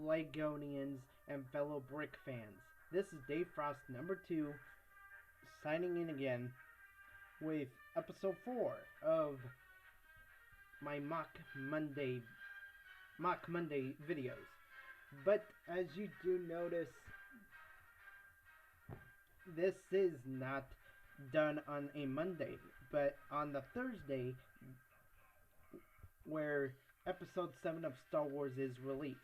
Legonians, and fellow Brick fans. This is Dave Frost number 2, signing in again with episode 4 of my Mock Monday videos. But as you do notice, this is not done on a Monday, but on the Thursday where episode 7 of Star Wars is released.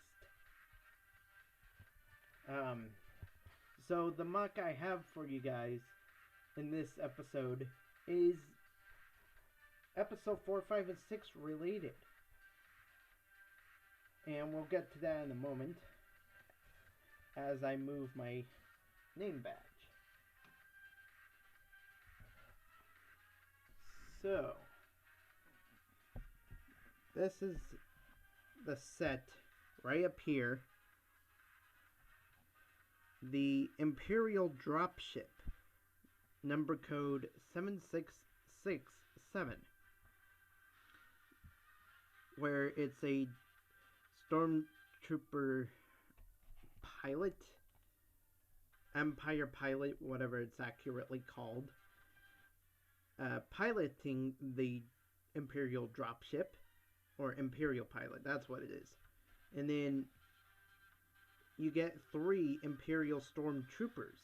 So the mock I have for you guys in this episode is episode 4, 5, and 6 related. And we'll get to that in a moment as I move my name badge. So, this is the set right up here. The Imperial Dropship, number code 7667, where it's a Stormtrooper pilot, Empire pilot, whatever it's accurately called, piloting the Imperial Dropship, or Imperial pilot, that's what it is. And then you get 3 Imperial Stormtroopers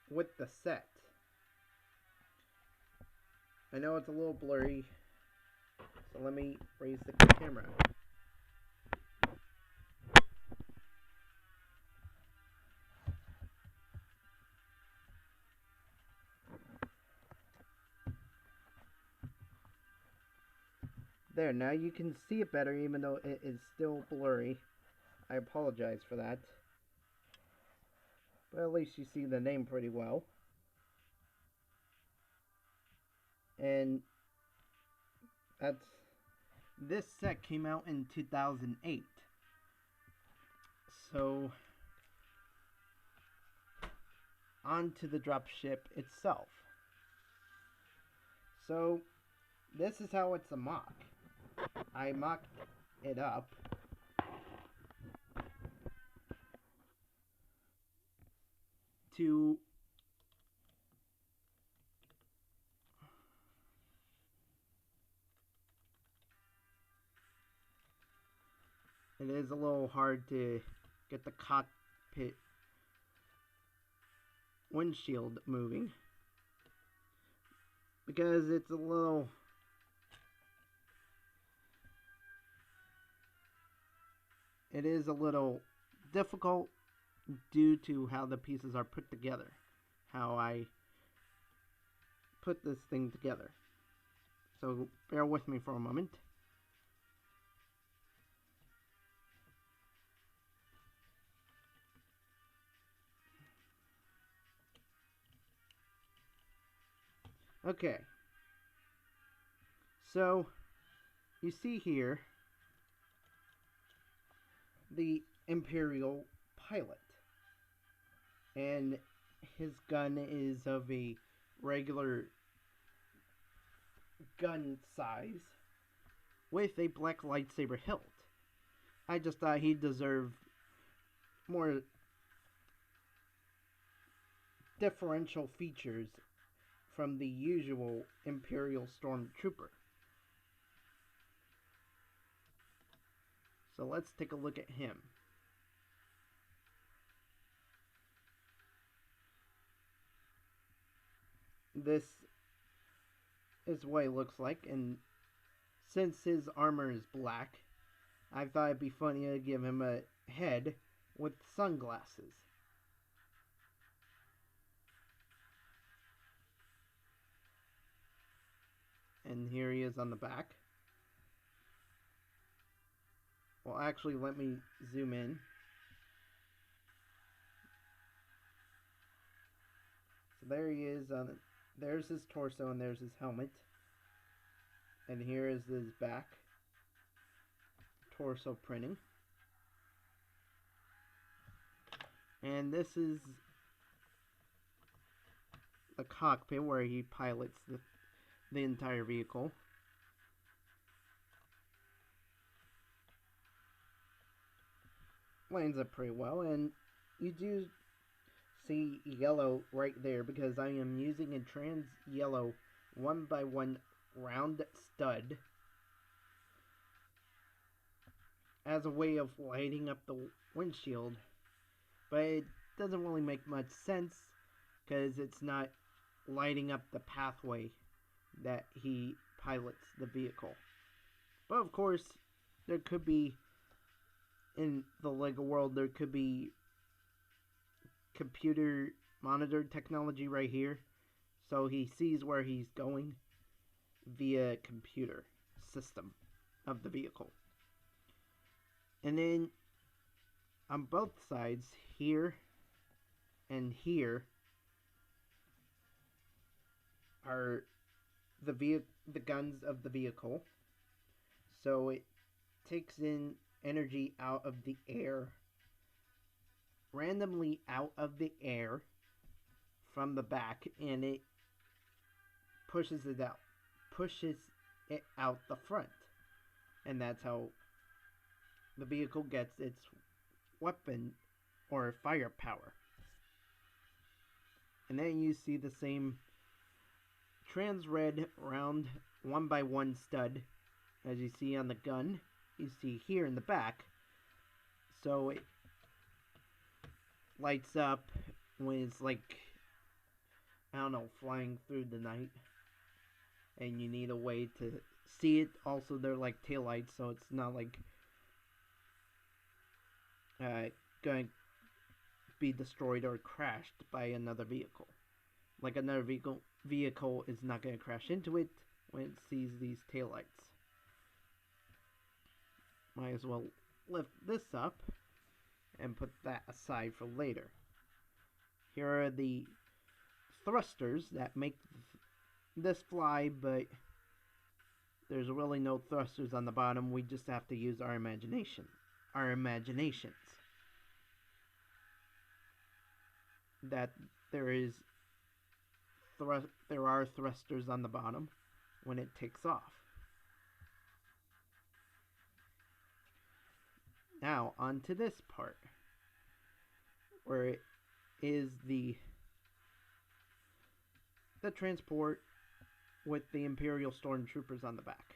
with the set. I know it's a little blurry, so let me raise the camera. There, now you can see it better even though it is still blurry. I apologize for that. But at least you see the name pretty well. And this set came out in 2008. So, on to the dropship itself. So, this is how it's a mock. I mocked it up. It is a little hard to get the cockpit windshield moving because it's a little difficult due to how the pieces are put together, how I put this thing together. So bear with me for a moment. Okay, so you see here the Imperial pilot, and his gun is of a regular gun size with a black lightsaber hilt. I just thought he deserved more differential features from the usual Imperial Stormtrooper. So let's take a look at him. This is what it looks like, and since his armor is black, I thought it'd be funny to give him a head with sunglasses. And here he is on the back. Well, actually, let me zoom in. So there he is. There's his torso and there's his helmet. And here is his back. Torso printing. And this is the cockpit where he pilots the entire vehicle. lines up pretty well, and you do see yellow right there because I am using a trans yellow 1x1 round stud as a way of lighting up the windshield, but it doesn't really make much sense because it's not lighting up the pathway that he pilots the vehicle. But of course, there could be, in the LEGO world, there could be computer monitored technology right here, so he sees where he's going via computer system of the vehicle. And then on both sides, here and here, are the guns of the vehicle. So it takes in energy out of the air, randomly out of the air from the back, and it pushes it out the front. And that's how the vehicle gets its weapon or firepower. And then you see the same trans red round 1x1 stud as you see on the gun. You see here in the back. So it lights up when it's like, I don't know, flying through the night, and you need a way to see it. Also, they're like taillights, so it's not like going to be destroyed or crashed by another vehicle. Like another vehicle is not going to crash into it when it sees these taillights. Might as well lift this up and put that aside for later. Here are the thrusters that make this fly, but there's really no thrusters on the bottom. We just have to use our imagination. Our imaginations. That there are thrusters on the bottom when it takes off. Now, on to this part, where it is the transport with the Imperial Stormtroopers on the back.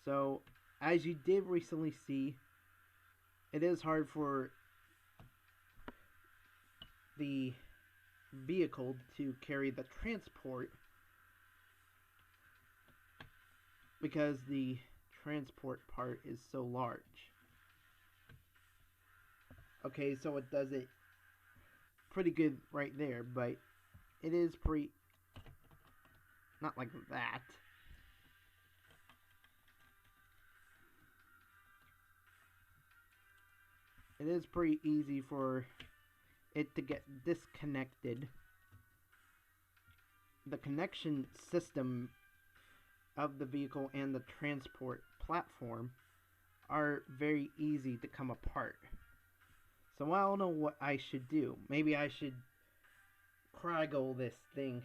So, as you did recently see, it is hard for the vehicle to carry the transport because the transport part is so large. Okay, so it does it pretty good right there, but it is pretty, not like that. It is pretty easy for it to get disconnected. The connection system of the vehicle and the transport platform are very easy to come apart. So I don't know what I should do. Maybe I should craggle this thing,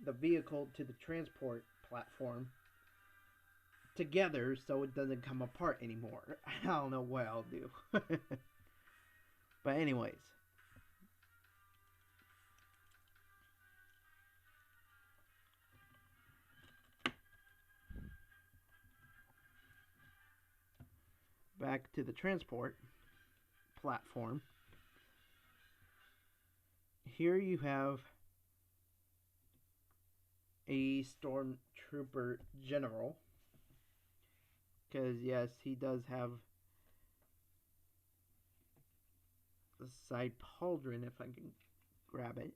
the vehicle to the transport platform, together so it doesn't come apart anymore. I don't know what I'll do. But anyways. Back to the transport platform. Here you have a Stormtrooper General. Because, yes, he does have the side pauldron, if I can grab it.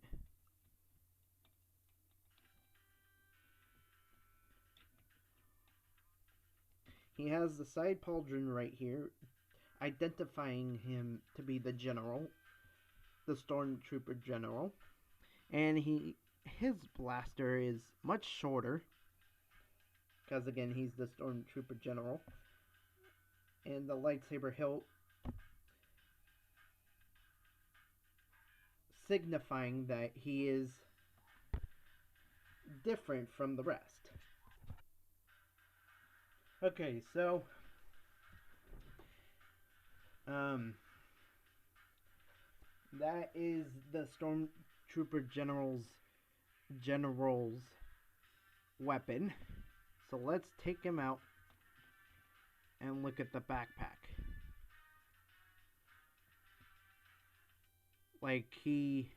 He has the side pauldron right here, identifying him to be the general, the Stormtrooper General. And his blaster is much shorter, because again, he's the Stormtrooper General. And the lightsaber hilt signifying that he is different from the rest. Okay, so Um, that is the Stormtrooper general's weapon. So let's take him out and look at the backpack. Like, he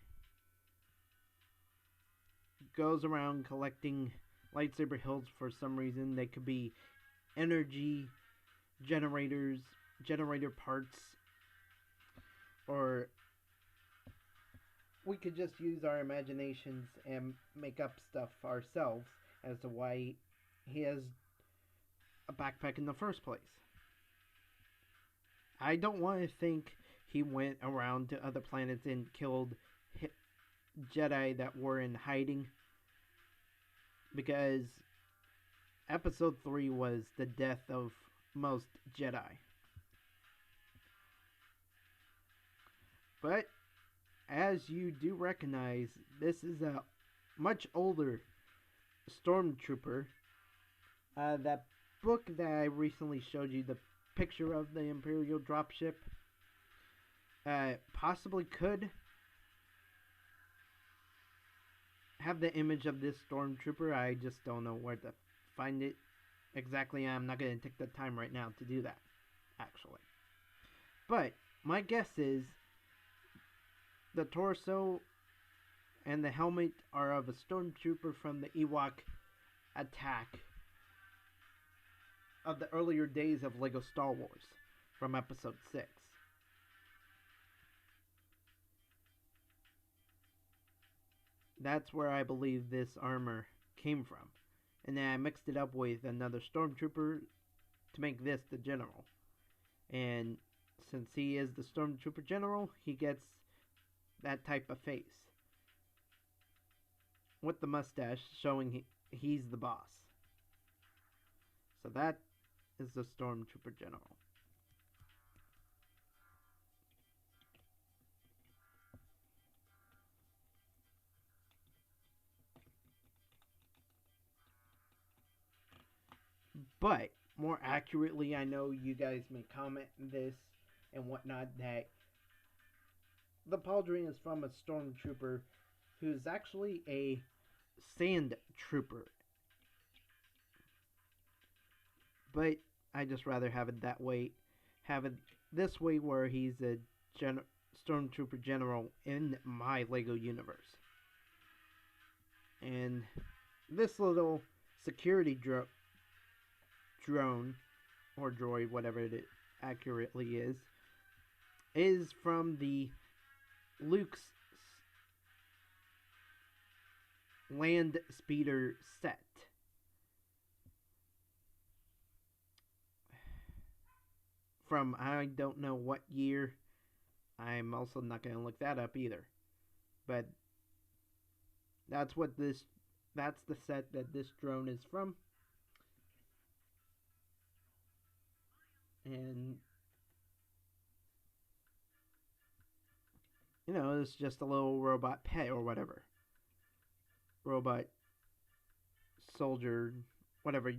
goes around collecting lightsaber hilts for some reason. They could be energy generators, generator parts, or we could just use our imaginations and make up stuff ourselves as to why he has a backpack in the first place. I don't want to think he went around to other planets and killed Jedi that were in hiding, because episode 3 was the death of most Jedi. But as you do recognize, this is a much older stormtrooper. That book that I recently showed you, the picture of the Imperial dropship, possibly could have the image of this stormtrooper. I just don't know where to find it exactly. I'm not going to take the time right now to do that, actually. But my guess is the torso and the helmet are of a stormtrooper from the Ewok attack of the earlier days of Lego Star Wars from episode 6. That's where I believe this armor came from. And then I mixed it up with another stormtrooper to make this the general. And since he is the stormtrooper general, he gets that type of face with the mustache showing he's the boss. So that is the stormtrooper general. But more accurately, I know you guys may comment this and whatnot, that the pauldron is from a stormtrooper who's actually a sand trooper. But I just rather have it that way, have it this way, where he's a stormtrooper general in my Lego universe. And this little security drone or droid, whatever it accurately is from the Luke's land speeder set. From I don't know what year. I'm also not going to look that up either. But that's the set that this drone is from. And it's just a little robot pet or whatever. Robot soldier, whatever.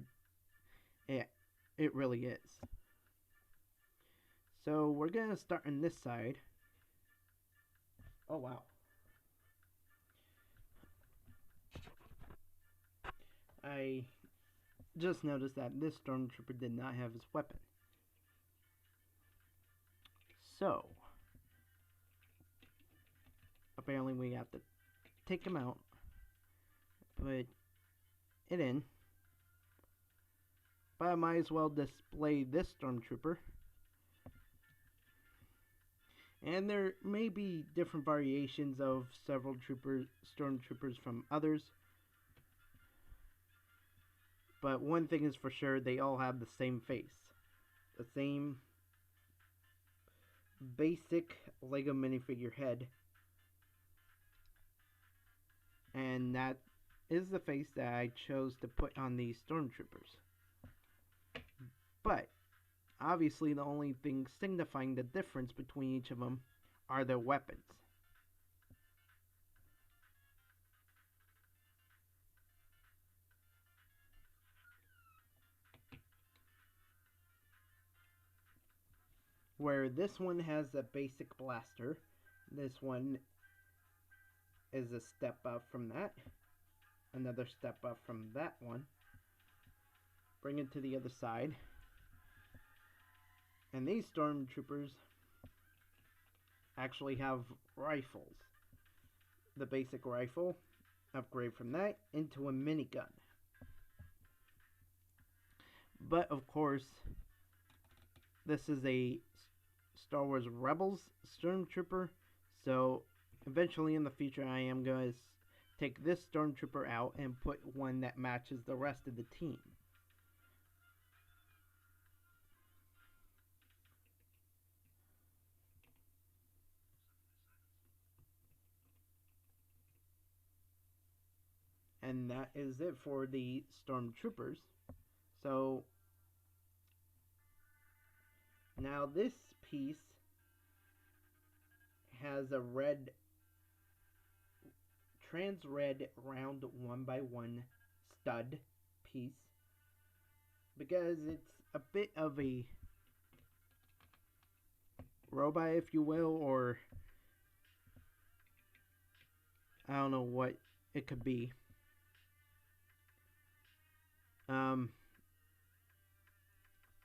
Yeah, it really is. So we're going to start on this side. Oh, wow. I just noticed that this stormtrooper did not have his weapon. So, apparently we have to take him out, put it in, but I might as well display this stormtrooper. And there may be different variations of several stormtroopers from others. But one thing is for sure, they all have the same face. The same basic Lego minifigure head. And that is the face that I chose to put on these stormtroopers. But obviously the only thing signifying the difference between each of them are their weapons. where this one has a basic blaster. This one is a step up from that. Another step up from that one. Bring it to the other side. And these stormtroopers actually have rifles. The basic rifle, upgrade from that into a minigun. But of course, this is a Star Wars Rebels stormtrooper, so eventually in the future I am going to take this stormtrooper out and put one that matches the rest of the team. And that is it for the stormtroopers. So now this piece has a red, trans red round 1x1 stud piece because it's a bit of a robot, if you will, or I don't know what it could be.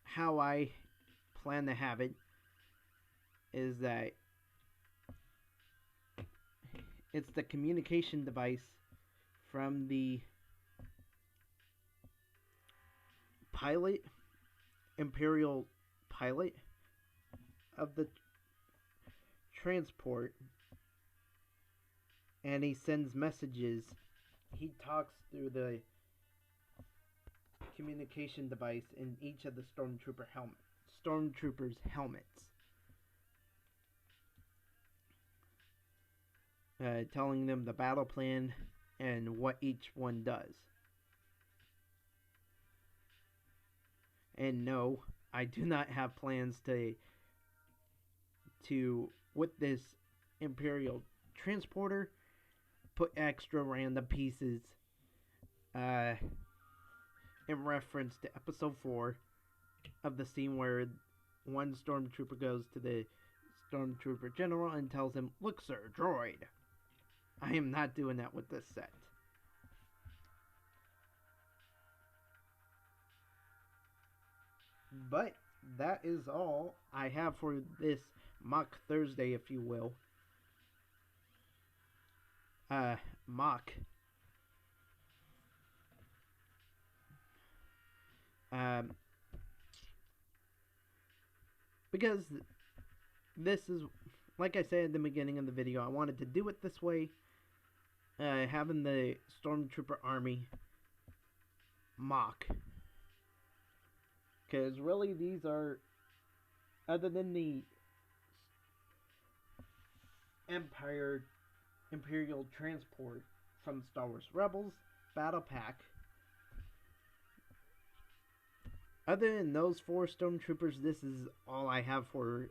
How I plan to have it is that it's the communication device from the pilot, Imperial pilot of the transport, and he sends messages. He talks through the communication device in each of the stormtroopers' helmets, telling them the battle plan and what each one does. And no, I do not have plans to with this Imperial transporter put extra random pieces in reference to episode 4 of the scene where one stormtrooper goes to the stormtrooper general and tells him, "Look, sir, droid." I am not doing that with this set. But that is all I have for this MOC Thursday, if you will. MOC. Because this is, like I said at the beginning of the video, I wanted to do it this way. Having the Stormtrooper Army MOC. Because really these are, other than the Imperial Transport from Star Wars Rebels Battle Pack, other than those 4 stormtroopers, this is all I have for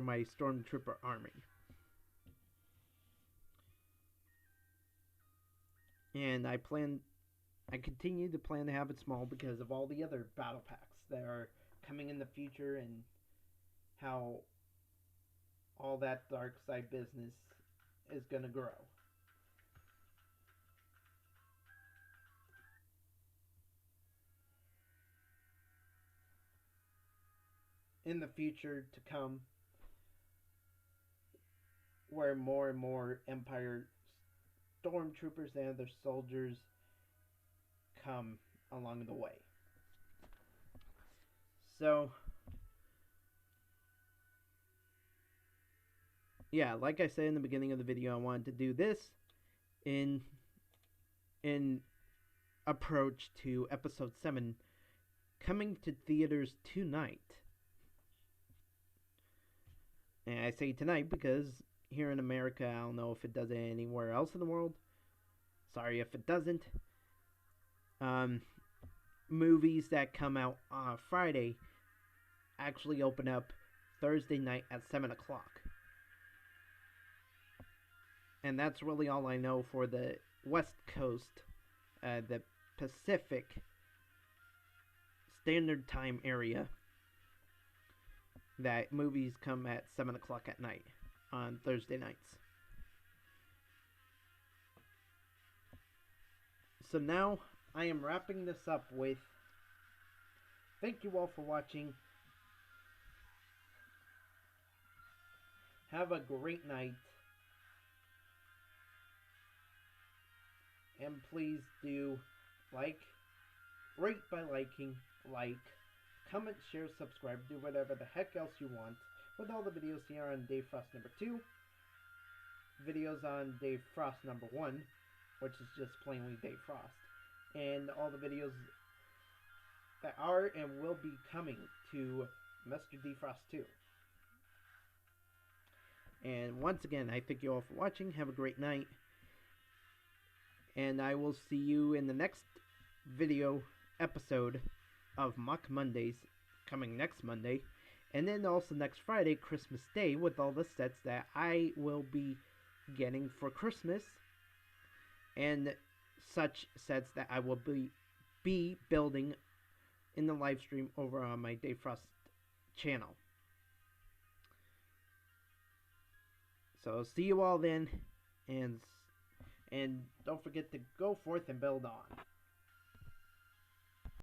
my stormtrooper army. And I continue to plan to have it small because of all the other battle packs that are coming in the future and how all that dark side business is going to grow. In the future to come, where more and more Empire stormtroopers and their soldiers come along the way. So, yeah, like I said in the beginning of the video, I wanted to do this in approach to episode 7 coming to theaters tonight. And I say tonight because here in America, I don't know if it does it anywhere else in the world. Sorry if it doesn't. Movies that come out on Friday actually open up Thursday night at 7 o'clock. And that's really all I know for the West Coast, the Pacific Standard Time area. that movies come at 7 o'clock at night on Thursday nights. So now I am wrapping this up with thank you all for watching. Have a great night. And please do rate by liking, comment, share, subscribe, do whatever the heck else you want with all the videos here on Dave Frost number 2, videos on Dave Frost number 1, which is just plainly Dave Frost, and all the videos that are and will be coming to Mr. D Frost 2. And once again, I thank you all for watching. Have a great night. And I will see you in the next video episode of MOC Mondays coming next Monday. And then also next Friday, Christmas Day, with all the sets that I will be getting for Christmas. And such sets that I will be building in the live stream over on my Dave Frost channel. So see you all then, and don't forget to go forth and build on.